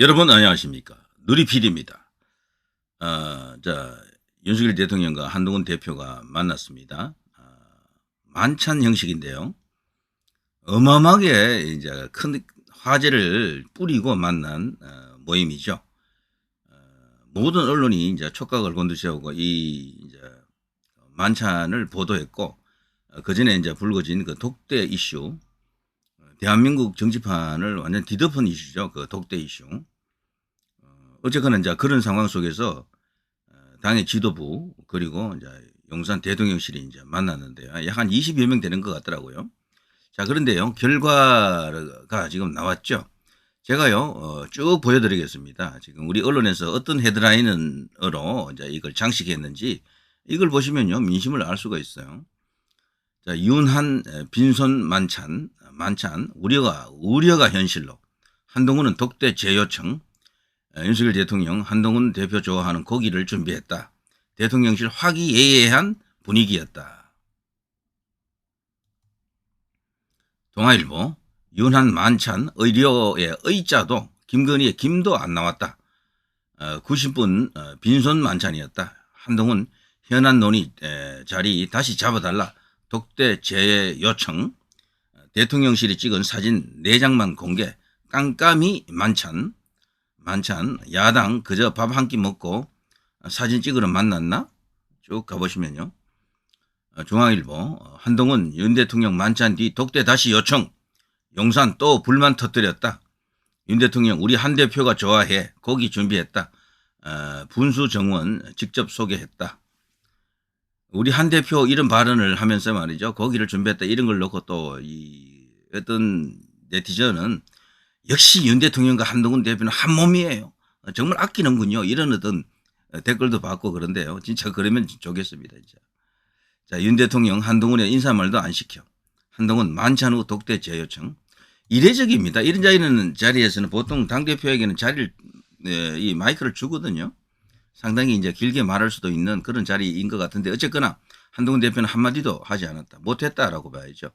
여러분 안녕하십니까. 누리PD입니다. 윤석열 대통령과 한동훈 대표가 만났습니다. 만찬 형식인데요. 어마어마하게 이제 큰 화제를 뿌리고 만난 모임이죠. 모든 언론이 이제 촉각을 곤두세우고 이 이제 만찬을 보도했고, 그 전에 이제 불거진 그 독대 이슈, 대한민국 정치판을 완전 뒤덮은 이슈죠. 그 독대 이슈. 어쨌거나 이제 그런 상황 속에서 당의 지도부 그리고 이제 용산 대통령실이 이제 만났는데요. 약 한 20여 명 되는 것 같더라고요. 자, 그런데요, 결과가 지금 나왔죠. 제가요, 쭉 보여드리겠습니다. 지금 우리 언론에서 어떤 헤드라인으로 이제 이걸 장식했는지 이걸 보시면요, 민심을 알 수가 있어요. 자, 윤한 빈손 만찬, 우려가 현실로. 한동훈은 독대 재요청. 윤석열 대통령 한동훈 대표 좋아하는 고기를 준비했다. 대통령실 화기애애한 분위기였다. 동아일보 윤한 만찬 의료의 의자도 김건희의 김도 안 나왔다. 90분 빈손 만찬이었다. 한동훈 현안 논의 자리 다시 잡아달라. 독대 재요청. 대통령실이 찍은 사진 4장만 공개. 깜깜이 만찬. 야당 그저 밥 한 끼 먹고 사진 찍으러 만났나? 쭉 가보시면요. 중앙일보 한동훈 윤 대통령 만찬 뒤 독대 다시 요청. 용산 또 불만 터뜨렸다. 윤 대통령 우리 한 대표가 좋아해. 고기 준비했다. 분수 정원 직접 소개했다. 우리 한 대표 이런 발언을 하면서 말이죠. 고기를 준비했다 이런 걸 놓고 또 이 어떤 네티즌은 역시 윤 대통령과 한동훈 대표는 한 몸이에요. 정말 아끼는군요. 이런 어떤 댓글도 받고 그런데요. 진짜 그러면 좋겠습니다. 진짜. 자, 윤 대통령 한동훈의 인사말도 안 시켜. 한동훈 만찬 후 독대 재요청. 이례적입니다. 이런 자리에서는 보통 당대표에게는 자리를, 이 마이크를 주거든요. 상당히 이제 길게 말할 수도 있는 그런 자리인 것 같은데 어쨌거나 한동훈 대표는 한마디도 하지 않았다. 못했다라고 봐야죠.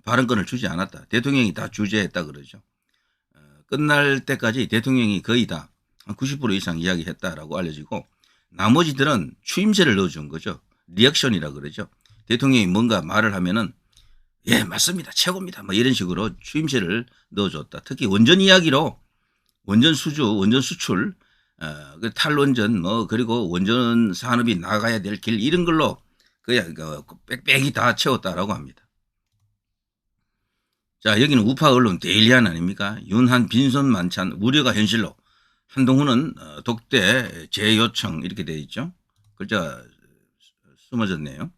발언권을 주지 않았다. 대통령이 다 주재했다 그러죠. 끝날 때까지 대통령이 거의 다 90% 이상 이야기했다라고 알려지고 나머지들은 추임새를 넣어준 거죠. 리액션이라 그러죠. 대통령이 뭔가 말을 하면은 예 맞습니다 최고입니다 뭐 이런 식으로 추임새를 넣어줬다. 특히 원전 이야기로 원전 수출 그 탈원전 뭐 그리고 원전 산업이 나가야 될 길 이런 걸로 그냥 빽빽이 다 채웠다라고 합니다. 자, 여기는 우파 언론 데일리안 아닙니까? 윤한 빈손 만찬 우려가 현실로. 한동훈은 독대 재요청 이렇게 되어 있죠. 글자가 숨어졌네요.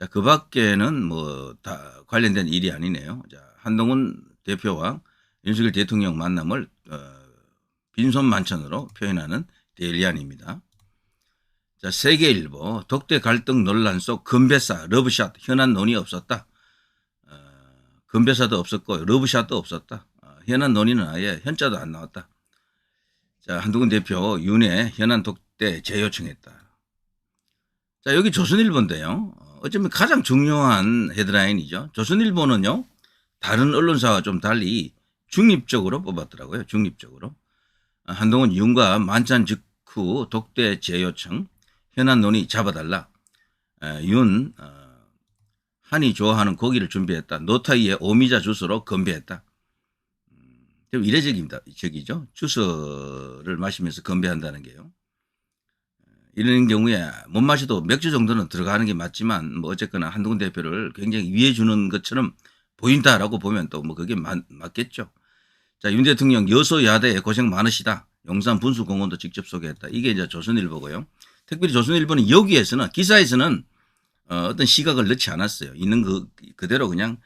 자, 그 밖에는 뭐 다 관련된 일이 아니네요. 자, 한동훈 대표와 윤석열 대통령 만남을 빈손 만찬으로 표현하는 데일리안입니다. 자, 세계일보 독대 갈등 논란 속 건배사 러브샷 현안 논의 없었다. 건배사도 없었고 러브샷도 없었다. 현안 논의는 아예 현자도 안 나왔다. 자, 한동훈 대표 윤회 현안 독대 재요청했다. 자, 여기 조선일보인데요. 어쩌면 가장 중요한 헤드라인이죠. 조선일보는요. 다른 언론사와 좀 달리 중립적으로 뽑았더라고요. 중립적으로. 한동훈 윤과 만찬 직후 독대 재요청 현안 논의 잡아달라. 윤 한이 좋아하는 고기를 준비했다. 노타이의 오미자 주스로 건배했다. 좀 이례적입니다. 저기죠. 주스를 마시면서 건배한다는 게요. 이런 경우에 못 마셔도 맥주 정도는 들어가는 게 맞지만 뭐 어쨌거나 한동훈 대표를 굉장히 위해 주는 것처럼 보인다라고 보면 또 뭐 그게 맞겠죠. 자, 윤 대통령 여소야대에 고생 많으시다. 용산 분수공원도 직접 소개했다. 이게 이제 조선일보고요. 특별히 조선일보는 여기에서는 기사에서는 어떤 시각을 넣지 않았어요. 있는 그대로 그냥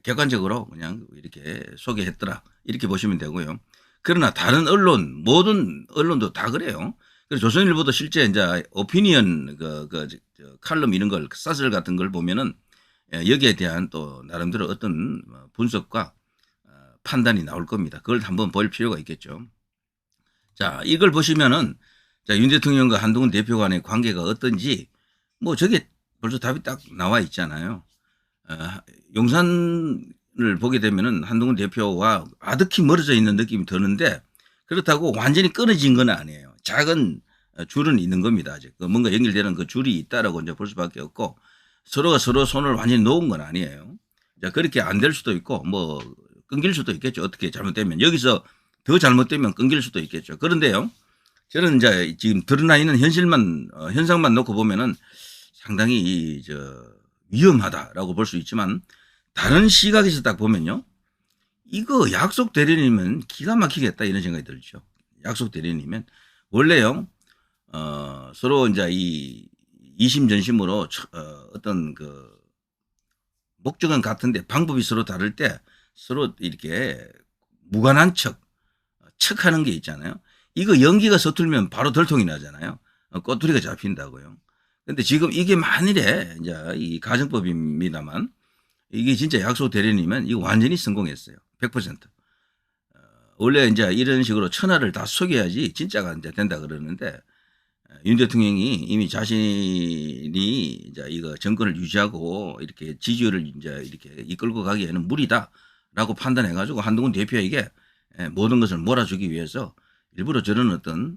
객관적으로 그냥 이렇게 소개했더라. 이렇게 보시면 되고요. 그러나 다른 언론, 모든 언론도 다 그래요. 그래서 조선일보도 실제 이제 오피니언 칼럼 이런 걸, 사설 같은 걸 보면은 여기에 대한 또 나름대로 어떤 분석과 판단이 나올 겁니다. 그걸 한번 볼 필요가 있겠죠. 자, 이걸 보시면은 자, 윤 대통령과 한동훈 대표 간의 관계가 어떤지 뭐 저게 벌써 답이 딱 나와 있잖아요. 용산을 보게 되면은 한동훈 대표와 아득히 멀어져 있는 느낌이 드는데 그렇다고 완전히 끊어진 건 아니에요. 작은 줄은 있는 겁니다. 아직 뭔가 연결되는 그 줄이 있다라고 이제 볼 수밖에 없고 서로가 서로 손을 완전히 놓은 건 아니에요. 자, 그렇게 안 될 수도 있고 뭐 끊길 수도 있겠죠. 어떻게 잘못되면 여기서 더 잘못되면 끊길 수도 있겠죠. 그런데요, 저는 이제 지금 드러나 있는 현상만 놓고 보면은 상당히 위험하다라고 볼 수 있지만 다른 시각에서 딱 보면요, 이거 약속 대리님은 기가 막히겠다 이런 생각이 들죠. 약속 대리님은 원래요, 서로 이제 이 이심전심으로 어떤 그 목적은 같은데 방법이 서로 다를 때 서로 이렇게 무관한 척하는 게 있잖아요. 이거 연기가 서툴면 바로 들통이 나잖아요. 꼬투리가 잡힌다고요. 근데 지금 이게 만일에 이제 이 가정법입니다만 이게 진짜 약속 대리님은 이거 완전히 성공했어요. 100%. 원래 이제 이런 식으로 천하를 다 속여야지 진짜가 이제 된다 그러는데 윤 대통령이 이미 자신이 이제 이거 정권을 유지하고 이렇게 지지율을 이제 이렇게 이끌고 가기에는 무리다라고 판단해가지고 한동훈 대표에게 모든 것을 몰아주기 위해서 일부러 저런 어떤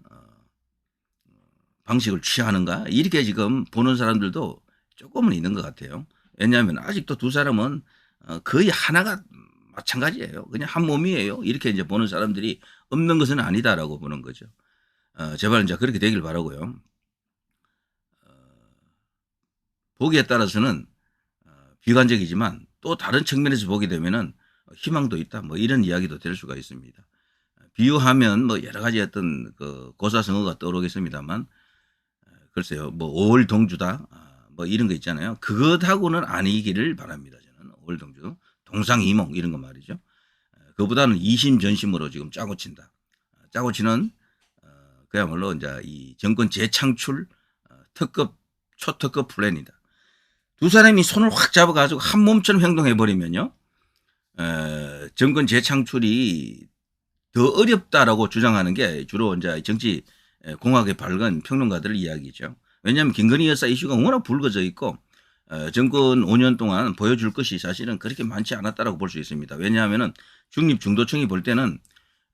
방식을 취하는가 이렇게 지금 보는 사람들도 조금은 있는 것 같아요. 왜냐하면 아직도 두 사람은 거의 하나가 마찬가지예요. 그냥 한 몸이에요. 이렇게 이제 보는 사람들이 없는 것은 아니다라고 보는 거죠. 제발 이제 그렇게 되길 바라고요. 보기에 따라서는 비관적이지만 또 다른 측면에서 보게 되면은 희망도 있다. 뭐 이런 이야기도 될 수가 있습니다. 비유하면 뭐 여러 가지 어떤 그 고사성어가 떠오르겠습니다만 글쎄요, 뭐 5월 동주다, 뭐 이런 거 있잖아요. 그것하고는 아니기를 바랍니다. 저는 5월 동주, 동상이몽 이런 거 말이죠. 그보다는 이심전심으로 지금 짜고 친다. 짜고 치는 그야말로 이제 이 정권 재창출 특급 초특급 플랜이다. 두 사람이 손을 확 잡아가지고 한 몸처럼 행동해 버리면요, 정권 재창출이 더 어렵다라고 주장하는 게 주로 이제 정치 공학에 밝은 평론가들 이야기죠. 왜냐하면 김건희 여사 이슈가 워낙 불거져 있고 정권 5년 동안 보여줄 것이 사실은 그렇게 많지 않았다라고 볼 수 있습니다. 왜냐하면은 중립중도층이 볼 때는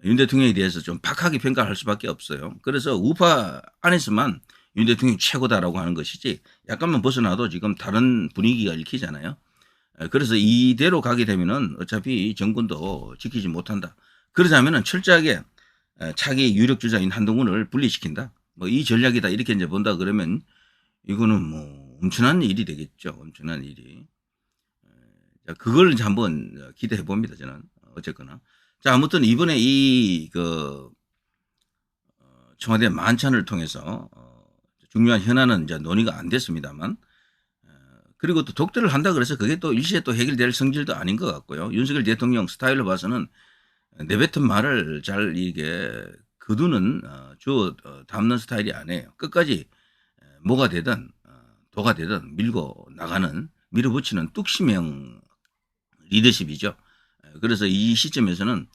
윤 대통령에 대해서 좀 박하게 평가할 수밖에 없어요. 그래서 우파 안에서만 윤 대통령이 최고다라고 하는 것이지 약간만 벗어나도 지금 다른 분위기가 읽히잖아요. 그래서 이대로 가게 되면은 어차피 정권도 지키지 못한다. 그러자면은 철저하게 차기 유력 주자인 한동훈을 분리시킨다. 뭐 이 전략이다 이렇게 이제 본다 그러면 이거는 뭐 엄청난 일이 되겠죠. 엄청난 일이. 그걸 이제 한번 기대해 봅니다. 저는 어쨌거나. 자, 아무튼 이번에 청와대 만찬을 통해서 중요한 현안은 이제 논의가 안 됐습니다만, 그리고 또 독대를 한다 그래서 그게 또 일시에 또 해결될 성질도 아닌 것 같고요. 윤석열 대통령 스타일로 봐서는 내뱉은 말을 잘 이게 거두는 담는 스타일이 아니에요. 끝까지 뭐가 되든 도가 되든 밀고 나가는 밀어붙이는 뚝심형 리더십이죠. 그래서 이 시점에서는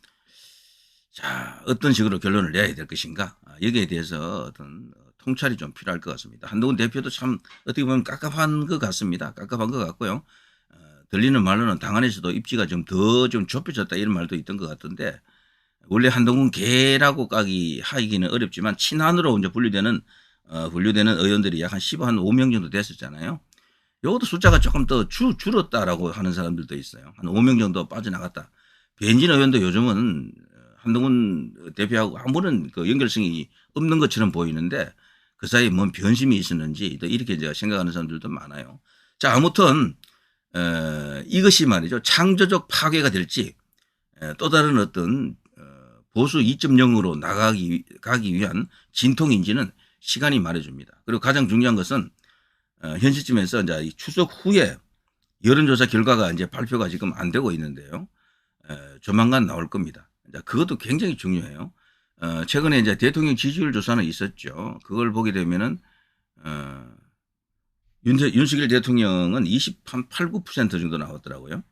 자, 어떤 식으로 결론을 내야 될 것인가, 여기에 대해서 어떤 통찰이 좀 필요할 것 같습니다. 한동훈 대표도 참 어떻게 보면 깝깝한 것 같습니다. 깝깝한 것 같고요. 들리는 말로는 당 안에서도 입지가 좀 더 좀 좁혀졌다 이런 말도 있던 것 같은데, 원래 한동훈 개라고 하기는 어렵지만 친한으로 이제 분류되는 의원들이 약 한 5명 정도 됐었잖아요. 이것도 숫자가 조금 더 줄었다라고 하는 사람들도 있어요. 한 5명 정도 빠져나갔다. 배현진 의원도 요즘은 한동훈 대표하고 아무런 그 연결성이 없는 것처럼 보이는데 그 사이에 뭔 변심이 있었는지 또 이렇게 제가 생각하는 사람들도 많아요. 자, 아무튼 이것이 말이죠, 창조적 파괴가 될지 또 다른 어떤 보수 2.0으로 가기 위한 진통인지는 시간이 말해줍니다. 그리고 가장 중요한 것은 현 시점에서 이제 추석 후에 여론조사 결과가 이제 발표가 지금 안 되고 있는데요. 조만간 나올 겁니다. 그것도 굉장히 중요해요. 최근에 이제 대통령 지지율 조사는 있었죠. 그걸 보게 되면은 윤석열 대통령은 28, 9% 정도 나왔더라고요.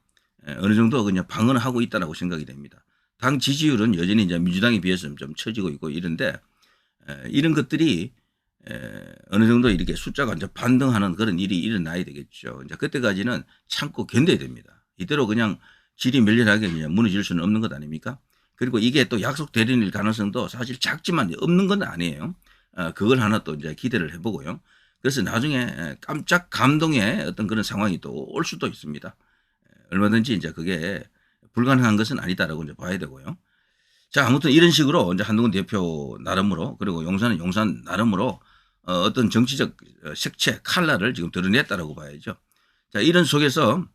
어느 정도 그냥 방어하고 있다라고 생각이 됩니다. 당 지지율은 여전히 이제 민주당에 비해서는 좀 처지고 있고 이런데 이런 것들이 어느 정도 이렇게 숫자가 이제 반등하는 그런 일이 일어나야 되겠죠. 이제 그때까지는 참고 견뎌야 됩니다. 이대로 그냥 질이 멸렬하게 그냥 무너질 수는 없는 것 아닙니까? 그리고 이게 또 약속 대련일 가능성도 사실 작지만 없는 건 아니에요. 그걸 하나 또 이제 기대를 해보고요. 그래서 나중에 깜짝 감동의 어떤 그런 상황이 또 올 수도 있습니다. 얼마든지 이제 그게 불가능한 것은 아니다라고 이제 봐야 되고요. 자, 아무튼 이런 식으로 이제 한동훈 대표 나름으로, 그리고 용산은 용산 나름으로 어떤 정치적 색채, 칼라를 지금 드러냈다라고 봐야죠. 자, 이런 속에서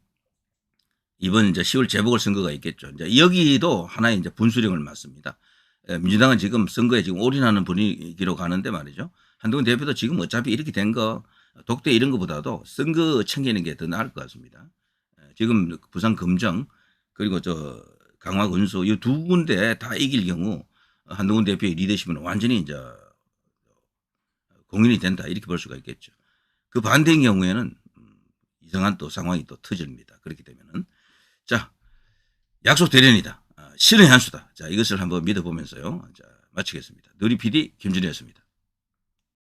이번 이제 10월 재보궐선거가 있겠죠. 이제 여기도 하나의 이제 분수령을 맡습니다. 민주당은 지금 선거에 지금 올인하는 분위기로 가는데 말이죠. 한동훈 대표도 지금 어차피 이렇게 된 거 독대 이런 것보다도 선거 챙기는 게 더 나을 것 같습니다. 지금 부산 금정 그리고 저 강화 군수 이 두 군데 다 이길 경우 한동훈 대표의 리더십은 완전히 이제 공인이 된다 이렇게 볼 수가 있겠죠. 그 반대인 경우에는 이상한 또 상황이 또 터집니다. 그렇기 되면은 자, 약속 대련이다. 신의 한 수다. 자, 이것을 한번 믿어보면서요. 자, 마치겠습니다. 누리 PD 김준희였습니다.